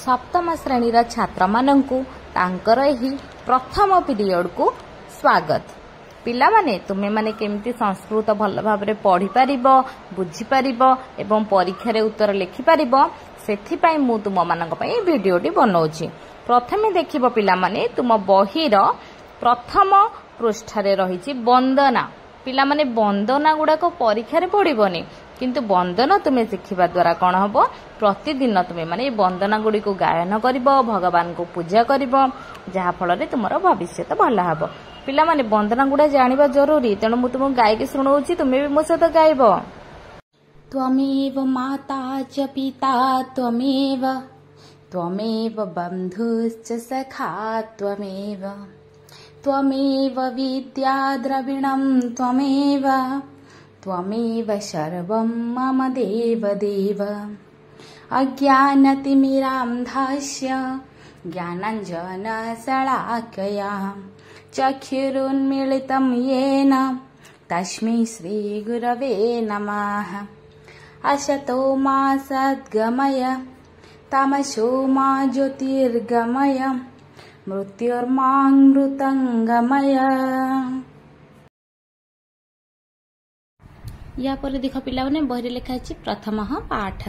सप्तम श्रेणीर छात्र मानंकु तांकर एही प्रथम पीरियड को स्वागत। पिला माने तुमे माने केमती संस्कृत भल भाबरे पढ़ी पारिबो बुझी पारिबो एवं परीक्षा रे उत्तर लिखि पारिबो सेथि पई मु तुम मानक पई वीडियोटी बनौछि। प्रथमे देखिबो पिला माने तुम बहीर प्रथम पृष्ठ रे रहिछि वंदना। पिला माने वंदना गुडा को परीक्षा रे पढ़िबोनी किंतु वंदना तुम्हें शिखिबा द्वारा कौन हम प्रतिदिन तुम्हें माने वंदना गुड़ी को गायन करिबो भगवान को पूजा करिबो जहा फल रे तुमरो भविष्य तो भल हबो। पिला माने वंदना गुड़ा जानिबा जरूरी तेणु मु तुमको गायकी सुनाउछि तुम्हें भी मो सहित गाइबो। त्वमेव माता च पिता त्वमेव त्वमेव बन्धुश्च सखा त्वमेव त्वमेव विद्या द्रविणं त्वमेव त्वमेव सर्वं मम देव देव। अज्ञानतिमिरान्धस्य ज्ञानाञ्जनशलाकया चक्षुरुन्मीलितं येन तस्मै श्रीगुरवे नमः। असतो मा सद्गमय तमसो मा ज्योतिर्गमय मृत्युर्मामृतंगमय। या पर देख पिला माने बहिरे लिखा अछि प्रथम पाठ।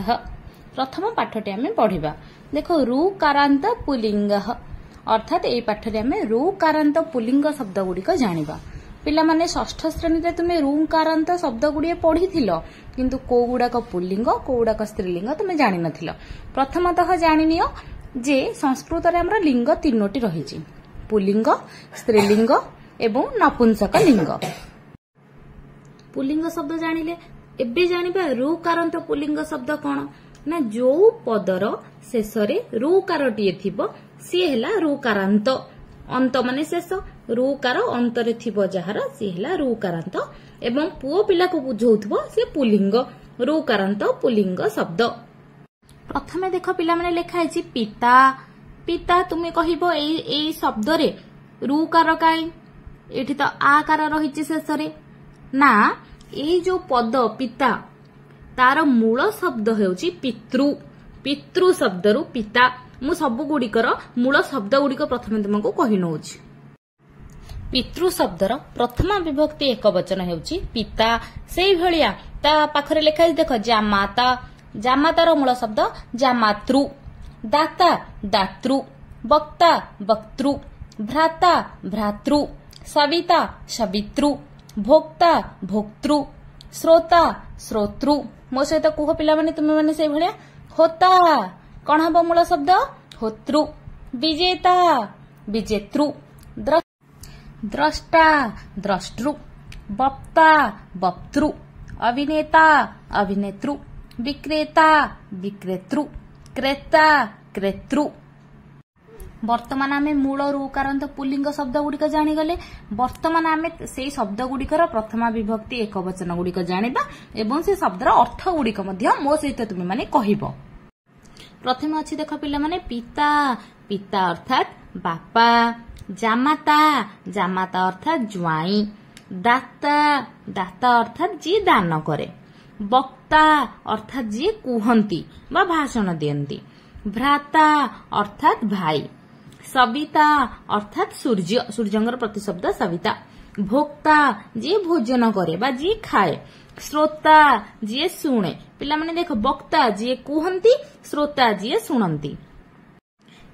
प्रथम पाठटे आमे पढिबा। देखो रुकारांत पुल्लिंग अर्थात एई पाठरे आमे रुकारांत पुल्लिंग शब्द गुडी को जानिबा। पिला माने षष्ठ श्रेणी रे तुमे रुकारांत शब्द गुडी पढिथिलो किंतु को गुडा को पुल्लिंग को गुडा को स्त्रीलिंग तुमे जानि नथिलो। प्रथमतः जानिनियो जे संस्कृत रे हमर लिंग तीनोटी रहिछि पुल्लिंग स्त्रीलिंग एवं नपुंसक लिंग। पुल्लिंग शब्द जानिले एबे जानिबा रुकारांत पुल्लिंग शब्द कोन ना जो पदर शेष रे रुकारटिए थिबो सी हेला रुकारांत। अंत माने शेष रुकार अंत रे थिबो जहार सी हेला रुकारांत एवं पुओ पिला को बुझौथबो से पुल्लिंग रुकारांत पुल्लिंग शब्द। प्रथमे देख पिला माने लेखा है पिता। पिता तुमे कहिबो एई शब्द रे रुकार काई एठी तो आकार रहिछि शेष रे ना ए जो पद पिता तार मूल शब्द हेउची पितृ। पितृ शब्द रु पिता मु सब गुड़िकर मूल शब्द गुड़िक प्रथम तुमको कहि नउछि। पितृ शब्दर प्रथम विभक्ति एक वचन हेउची पिता। सेई भलिया ता पाखरे लेखा देख जामाता। जामातार मूल शब्द जामातृ। दाता दातृ वक्ता वक्तृ भ्राता भ्रातृ सविता सवितृ भोक्ता भोक्तृ श्रोता श्रोतृ। मो सहित कुह पिला माने तुमे माने से भलिया होता कौन हम मूल शब्द होतृ। विजेता विजेतृ द्रष्टा द्रष्टृ वक्ता वक्तृ अभिनेता अभिनेतृ विक्रेता विक्रेतृ क्रेता क्रेतृ। वर्तमान आमे मूल रुकारांत पुल्लिंग शब्द गुड़िक जानिगले। वर्तमान आमे से शब्द गुड़िकर प्रथम विभक्ति एक वचन गुड़िक जानिबा एवं से शब्दर अर्थ गुड़िक मध्य मो सहित तुमे माने कहिबो। प्रथमे अछि देख पिला माने पिता। पिता अर्थात बापा। जामाता जामाता अर्थात ज्वाई। दाता दाता अर्थात जी दान करे। वक्ता अर्थात जी कुहंती बा भाषण दियंती। भ्राता अर्थात भाई। सविता अर्थात सूर्य सूर्यंगर प्रतिशब्द सविता। भोक्ता जी भोजन करे बा जी खाए। श्रोता जी शुणे। पिला माने देख वक्ता जी कुहंती श्रोता जी शुणंती।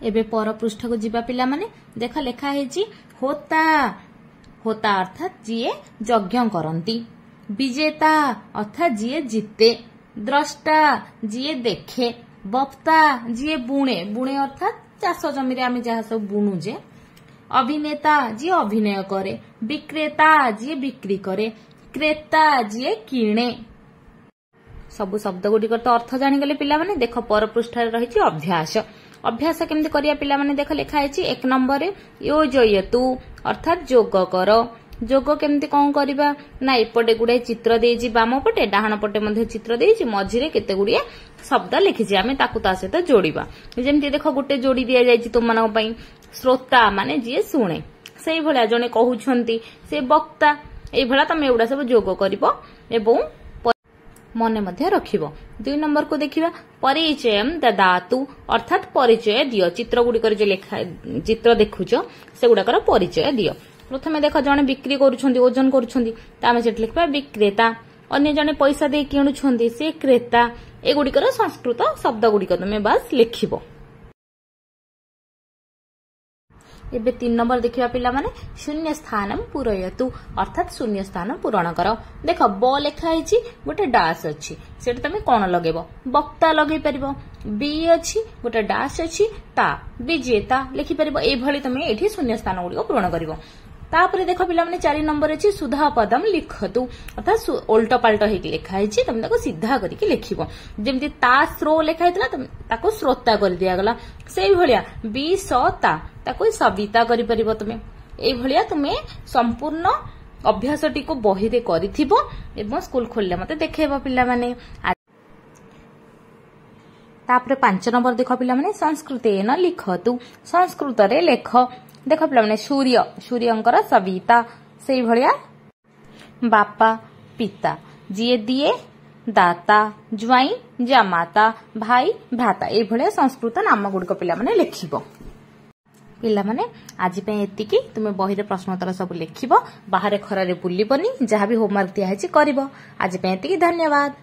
एबे पर पृष्ठ को जिबा पिला माने देख लेखा हेची होता। होता अर्थात जी यज्ञ करंती। विजेता अर्थात जी जीते। द्रष्टा जी देखे। वक्ता जी बुणे। बुणे अर्थात चाष जमी आमे जहा सब बुणुजे। अभिनेता जी अभिनय करे। विक्रेता जी बिक्री करे। क्रेता जी किणे। सब शब्द गुड़िक तो अर्थ जानिगले पिला माने देख पर पृष्ठ रही अभ्यास। अभ्यास केमती करिया पिला माने देख लेखा है 1 नंबर योजयतु अर्थात जोग कर। जोग केमती कौन करबा ना एपटे गुडे चित्र देइछि बाम पटे डाहाण पटे मध्ये चित्र देइछि मझिरे केते गुडिए शब्द लिखिछि आमे ताकु ता सहित जोड़िबा। जेमती देख गुटे जोड़ी दिया जाइछि तुम मानक पई श्रोता माने जी शुणे सेई भलिया जने कहउछंती से वक्ता एई भला तमे एउडा सब जोग करिवो एवं मने मध्य रखिबो। 2 नंबर को देखिबा परिचयम ददातु अर्थात परिचय दियो। चित्र गुडी जो लेखा चित्र देखुचो से गुडाकर परिचय दियो। प्रथमे देख जने बिक्री करूछंती ओजन करूछंती तामे सेठ लिखबा विक्रेता। अन्य जने पैसा दे किणुछंती से क्रेता। ए गुडीकर संस्कृत शब्द गुडीक तुमे बस लिखिबो। एबे 3 नंबर देखिबा पिला माने शून्य स्थानम पूरयतु अर्थात शून्य स्थान पूरण कर। देख ब लेखा हिची गोटे डाश अछि सेट तमे कोन लगेबो वक्ता लगेई परिबो। बी अछि गोटे डाश अछि ता विजेता लिखि परिबो। ए भली तमे एठी शून्य स्थान गुडी पूरण करिवो। तापरे देख पिला माने 4 नंबर अछि सुधा पदम लिखतु अर्थात उल्टा पाल्टा हेकि लेखा हिची तमे ताको सीधा करिकि लिखिबो। जेमति ता स्रो लेखा हितला तमे ताको श्रोता कर दिया गला सेही भलिया बी सता ताको सविता करि परिबो। तमे एई भलिया तुमे संपूर्ण अभ्यासटी को बही रे करिथिबो एवं स्कूल खोलले मते देखेबो पिला माने। तापरे 5 नंबर देख पिला माने संस्कृतेन लिखतु संस्कृत रे लेख। देख पिला माने सूर्य सूर्यंकर सविता सेही भलिया बापा पिता जिए दिए दाता ज्वाई जामाता भाई भ्राता ए भलिया संस्कृत नाम गुडको पिला माने लिखिबो। पिला माने आज पे एतिकी तुमे बही रे प्रश्नोत्तर सब लिखिबो। बाहर खरा रे बुलिबनी जहां भी होमवर्क दिया है करिवो। आज पे एतिकी धन्यवाद।